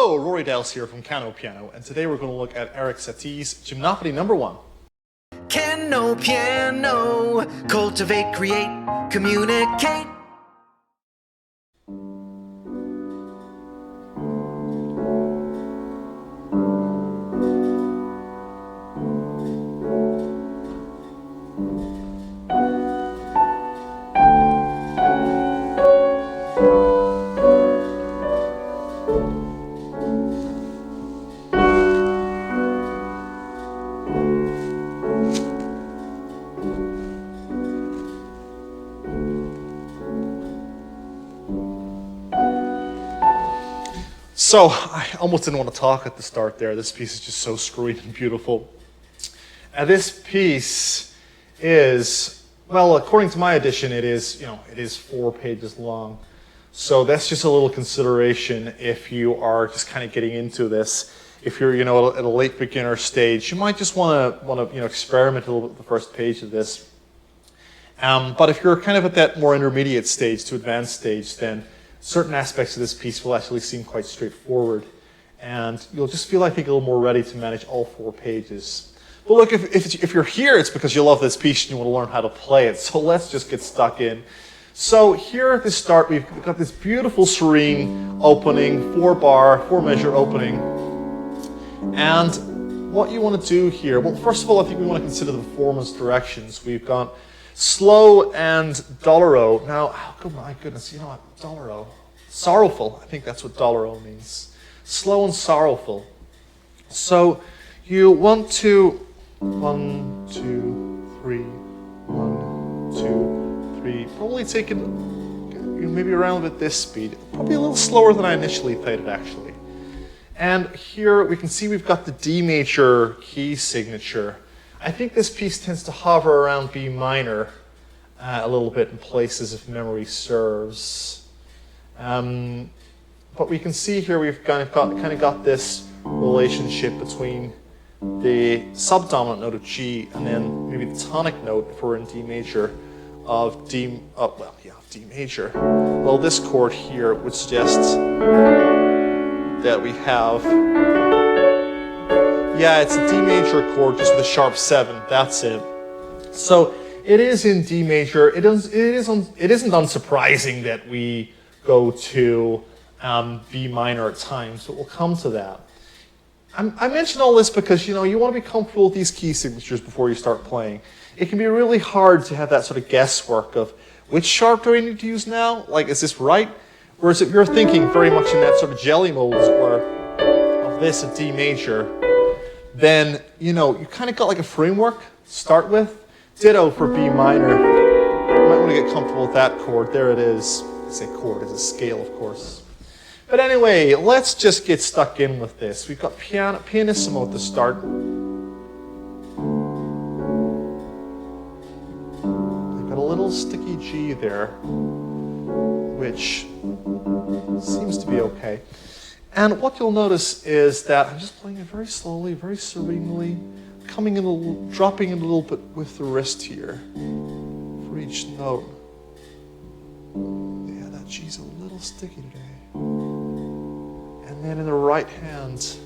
Hello, Rory Dales here from Piano, and today we're going to look at Erik Satie's Gymnopédie number 1. Piano, cultivate, create, communicate. So, I almost didn't want to talk at the start there. This piece is just so screwy and beautiful. This piece is, well, according to my edition, it is 4 pages long. So that's just a little consideration if you are just kind of getting into this. If you're, at a late beginner stage, you might just want to experiment a little bit with the first page of this. But if you're kind of at that more intermediate stage to advanced stage, then certain aspects of this piece will actually seem quite straightforward, and you'll just feel, I think, a little more ready to manage all 4 pages. But look, if you're here, it's because you love this piece and you want to learn how to play it. So let's just get stuck in. So here at the start, we've got this beautiful, serene opening, 4-bar, 4-measure opening. And what you want to do here, well, first of all, I think we want to consider the performance directions. We've got slow and doloro. Now, oh my goodness, you know what? Doloro. Sorrowful. I think that's what doloro means. Slow and sorrowful. So you want to 1, 2, 3, 1, 2, 3. Probably take it maybe around at this speed. Probably a little slower than I initially played it, actually. And here we can see we've got the D major key signature. I think this piece tends to hover around B minor a little bit in places if memory serves. But we can see here we've kind of got this relationship between the subdominant note of G and then maybe the tonic note, if we're in D major, of D major. Well, this chord here would suggest that we have, it's a D major chord just with a sharp 7. That's it. So it is in D major. It isn't unsurprising that we go to B minor at times, but we'll come to that. I mention all this because you want to be comfortable with these key signatures before you start playing. It can be really hard to have that sort of guesswork of which sharp do I need to use now? Like, is this right? Whereas if you're thinking very much in that sort of jelly mold, as it were, of this at D major, then, you kind of got like a framework to start with. Ditto for B minor. You might want to get comfortable with that chord. There it is. I say chord, it's a scale, of course. But anyway, let's just get stuck in with this. We've got pianissimo at the start. We've got a little sticky G there, which seems to be okay. And what you'll notice is that I'm just playing it very slowly, very serenely, dropping in a little bit with the wrist here for each note. Yeah, that G's a little sticky today. And then in the right hand,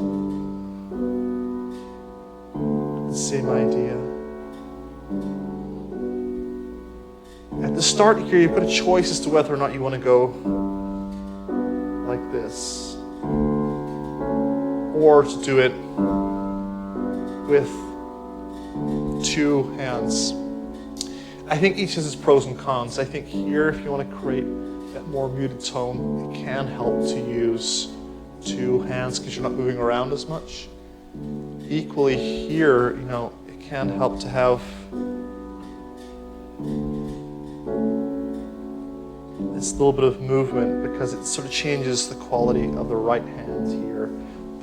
the same idea. At the start here, you've got a choice as to whether or not you want to go like this, or to do it with 2 hands. I think each has its pros and cons. I think here, if you want to create that more muted tone, it can help to use 2 hands because you're not moving around as much. Equally here, it can help to have this little bit of movement because it sort of changes the quality of the right hand here.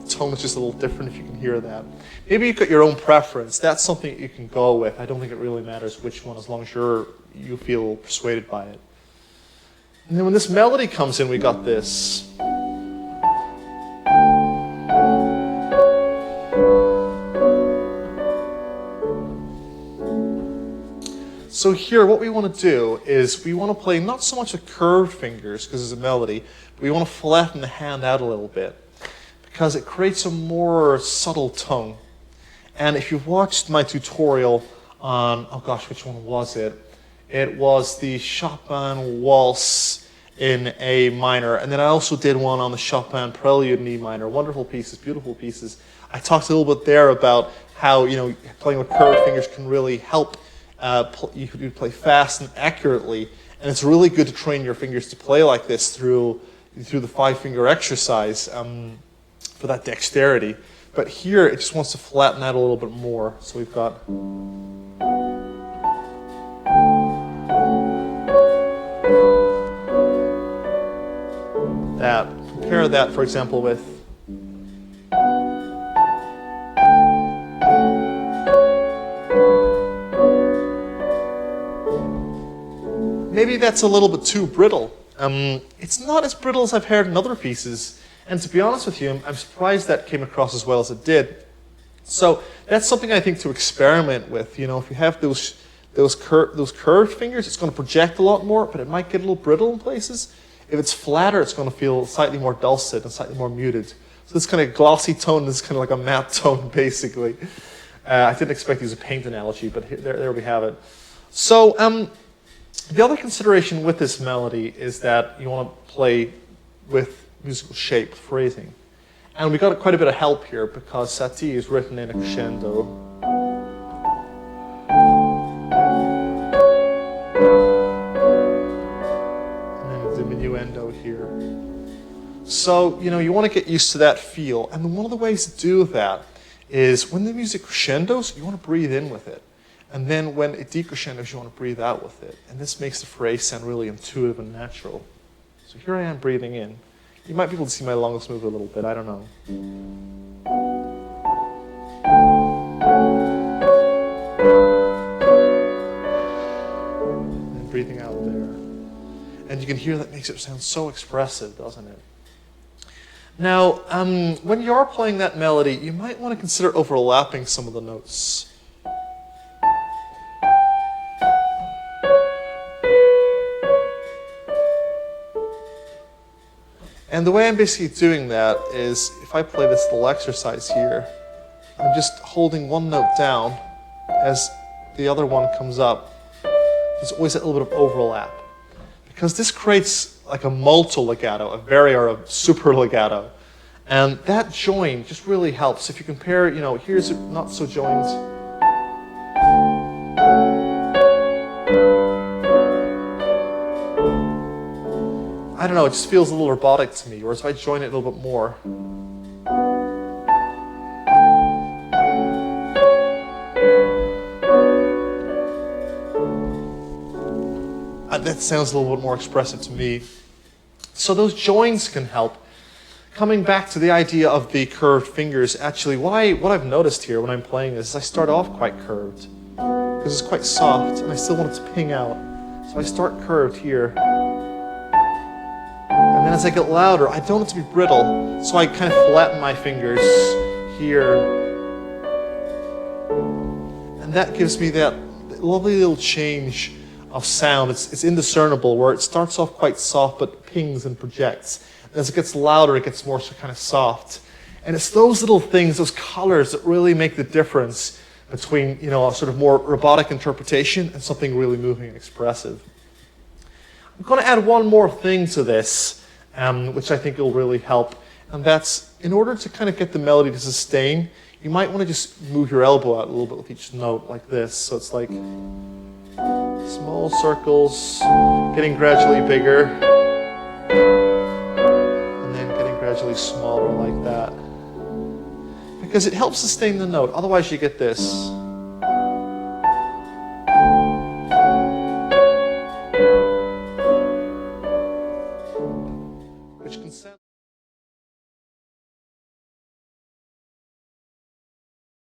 The tone is just a little different if you can hear that. Maybe you've got your own preference. That's something that you can go with. I don't think it really matters which one as long as you feel persuaded by it. And then when this melody comes in, we got this. So here, what we want to do is we want to play not so much with curved fingers, because it's a melody, but we want to flatten the hand out a little bit. because it creates a more subtle tone. And if you've watched my tutorial on, oh gosh, which one was it? It was the Chopin Waltz in A minor, and then I also did one on the Chopin Prelude in E minor. Wonderful pieces, beautiful pieces. I talked a little bit there about how, you know, playing with curved fingers can really help you play fast and accurately, and it's really good to train your fingers to play like this through the 5-finger exercise for that dexterity. But here it just wants to flatten out a little bit more. So we've got that. Compare that, for example, with maybe that's a little bit too brittle. It's not as brittle as I've heard in other pieces. And to be honest with you, I'm surprised that came across as well as it did. So that's something I think to experiment with. You know, if you have those curved fingers, it's going to project a lot more, but it might get a little brittle in places. If it's flatter, it's going to feel slightly more dulcet and slightly more muted. So this kind of glossy tone is kind of like a matte tone, basically. I didn't expect to use a paint analogy, but there we have it. So the other consideration with this melody is that you want to play with musical shape, phrasing. And we got quite a bit of help here because Satie is written in a crescendo. And then a diminuendo here. So, you know, you want to get used to that feel. And one of the ways to do that is when the music crescendos, you want to breathe in with it. And then when it decrescendos, you want to breathe out with it. And this makes the phrase sound really intuitive and natural. So here I am breathing in. You might be able to see my lungs move a little bit, I don't know. And breathing out there. And you can hear that makes it sound so expressive, doesn't it? Now, when you are playing that melody, you might want to consider overlapping some of the notes. And the way I'm basically doing that is, if I play this little exercise here, I'm just holding one note down as the other one comes up. There's always a little bit of overlap. Because this creates like a molto legato, or a super legato. And that join just really helps. If you compare, you know, here's not so joined. I don't know, it just feels a little robotic to me, whereas if I join it a little bit more. That sounds a little bit more expressive to me. So those joins can help. Coming back to the idea of the curved fingers, actually what I've noticed here when I'm playing this is I start off quite curved, because it's quite soft, and I still want it to ping out. So I start curved here. And then as I get louder, I don't want it to be brittle, so I kind of flatten my fingers here. And that gives me that lovely little change of sound. It's indiscernible, where it starts off quite soft but pings and projects. And as it gets louder, it gets more kind of soft. And it's those little things, those colors, that really make the difference between, you know, a sort of more robotic interpretation and something really moving and expressive. I'm going to add one more thing to this, which I think will really help. And that's, in order to kind of get the melody to sustain, you might want to just move your elbow out a little bit with each note, like this. So it's like small circles, getting gradually bigger, and then getting gradually smaller like that. Because it helps sustain the note. Otherwise you get this.